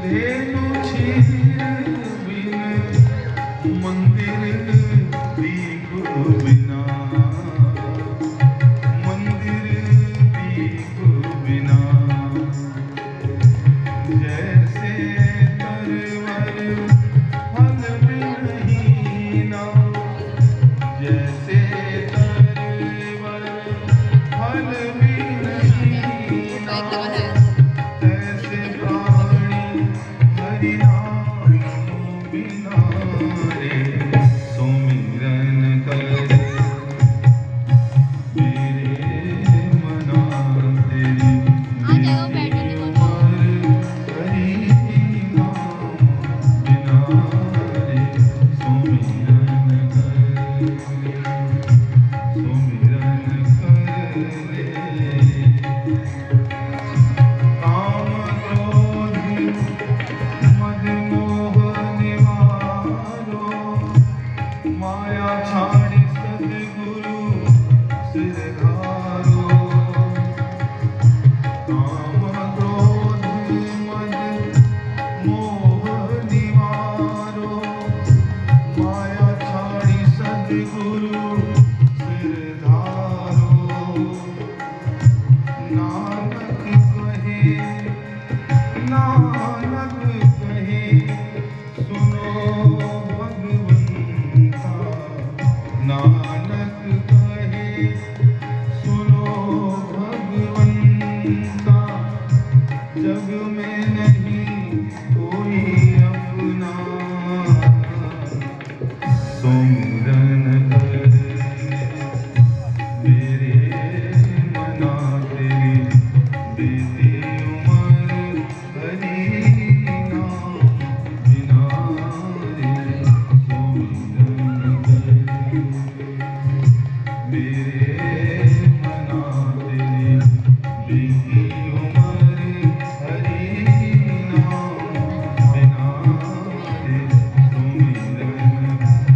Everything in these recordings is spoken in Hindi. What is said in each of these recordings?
धेनु क्षीर बिन मंदिर दीप बिना, मंदिर दीप बिना। जैसे तरवर फल बिनहीना, जैसे तरवर फल बिनहीना, ऐसे प्राणी हरि नाम बिना रे सुमिरन कर मेरे मना तेरी बीती उमर हरि नाम बिना रे सुमिरन कर ले। काम क्रोध मद मोह निवारो, माया छाड़ी सद्गुरु सिरधारो। काम क्रोध मद मोह निवारो, माया छाड़ी सद्गुरु सिरधारो। नानक कहे, नानक कहे सुनो भगवंता, नानक कहे सुनो भगवंता। जग में नहीं कोई अपना, सुमिरन कर मेरे मना तेरी बीती उमर हरि नाम बिना रे सुमिरन कर मेरे मना तेरी बीती उमर हरि नाम बिना रे सुमिरन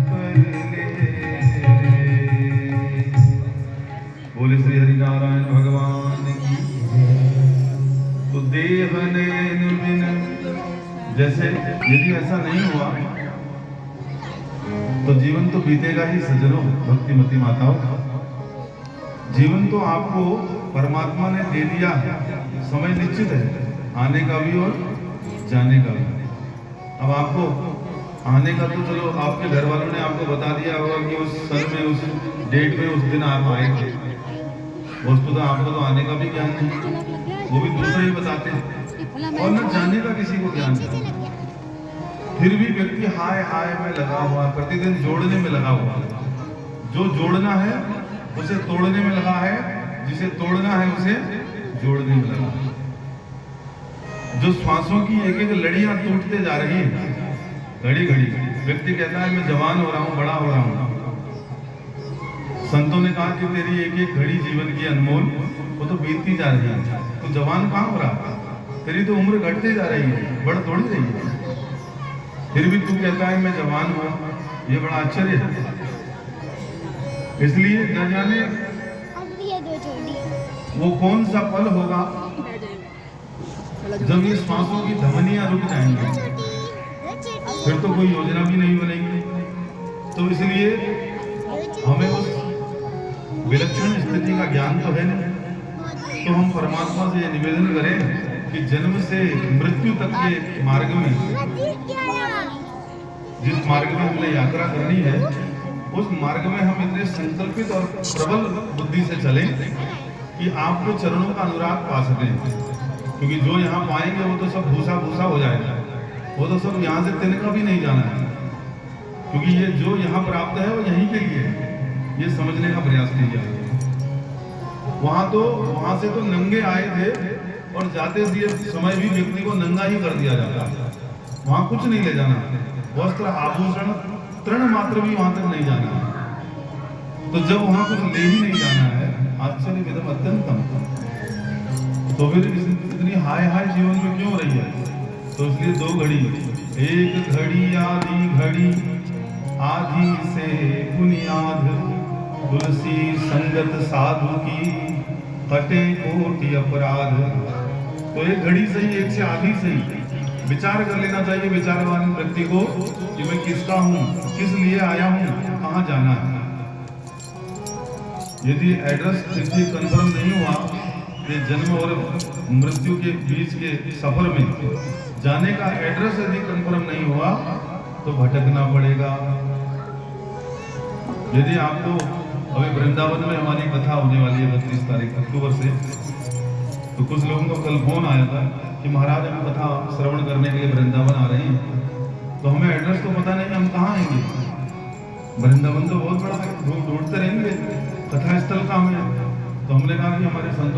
कर ले। बोले श्री हरिनारायण भगवान की। तो देह नैन बिन, जैसे यदि ऐसा नहीं हुआ तो जीवन तो बीतेगा ही सज्जनों, भक्तिमती माताओं। जीवन तो आपको परमात्मा ने दे दिया, समय निश्चित है आने का भी और जाने का भी। अब आपको आने का तो चलो आपके घर वालों ने आपको बता दिया होगा कि उस सन में, उस डेट में, उस दिन आप आएंगे। वस्तु तो आपको तो आने का भी ज्ञान नहीं, वो भी दूसरे ही बताते हैं, और न जाने का किसी को ज्ञान नहीं। फिर भी व्यक्ति हाय हाय में लगा हुआ, प्रतिदिन जोड़ने में लगा हुआ। जो जोड़ना है उसे तोड़ने में लगा है, जिसे तोड़ना है उसे जोड़ने में लगा है। जो श्वासों की एक एक लड़ियां टूटते जा रही है घड़ी घड़ी, व्यक्ति कहता है मैं जवान हो रहा हूं, बड़ा हो रहा हूं। संतों ने कहा कि तेरी एक एक घड़ी जीवन की अनमोल, वो तो बीतती जा रही है, तो जवान कहाँ हो रहा, तेरी तो उम्र घटती जा रही है, बढ़ थोड़ी रही है। फिर भी तू कहता है मैं जवान हूं, ये बड़ा आश्चर्य है। इसलिए न जाने वो कौन सा पल होगा जब ये श्वासों की धमनियां रुक जाएंगी, फिर तो कोई योजना भी नहीं बनेगी। तो इसलिए हमें उस विलक्षण स्थिति का ज्ञान तो है नहीं, तो हम परमात्मा से निवेदन करें कि जन्म से मृत्यु तक के मार्ग में, जिस मार्ग में हमने यात्रा करनी है, उस मार्ग में हम इतने संकल्पित और प्रबल बुद्धि से चलें कि आपको चरणों का अनुराग पा सकें। क्योंकि जो यहाँ पाएंगे वो तो सब भूसा भूसा हो जाएगा, वो तो सब यहाँ से तिनका भी नहीं जाना है। क्योंकि ये जो यहाँ प्राप्त है वो यहीं के लिए है, ये समझने का प्रयास कीजिए। वहां से तो नंगे आए थे और जाते समय भी व्यक्ति को नंगा ही कर दिया जाता है। वहां कुछ नहीं ले जाना, वस्त्र आभूषण तृण मात्र भी वहां तक नहीं जाना है। तो जब वहां कुछ ले ही नहीं जाना है, आश्चर्य विधम अत्यंतम, तो फिर इतनी हाय हाय जीवन में क्यों रही है? तो इसलिए दो घड़ी, एक घड़ी आधी घड़ी, आधी से बुनियाद, तुलसी संगत साधु की कटे कोटि अपराध। तो एक घड़ी सही, एक से आधी सही, विचार कर लेना चाहिए विचारवान व्यक्ति को कि मैं किसका हूँ, किस लिए आया हूँ, कहाँ जाना है। यदि एड्रेस ठीक ठीक कंफर्म नहीं हुआ, ये जन्म और मृत्यु के बीच के सफर में जाने का एड्रेस यदि कंफर्म नहीं हुआ तो भटकना पड़ेगा। यदि आपको अभी वृंदावन में हमारी कथा होने वाली है 32 तारीख अक्टूबर से, तो कुछ लोगों को कल फोन आया था कि महाराज हम कथा श्रवण करने के लिए वृंदावन आ रहे हैं, तो हमें एड्रेस तो पता नहीं, हम कहाँ आएंगे। वृंदावन तो बहुत बड़ा है, लोग ढूंढते रहेंगे, कथा स्थल कहाँ है। तो हमने कहा कि हमारे संतों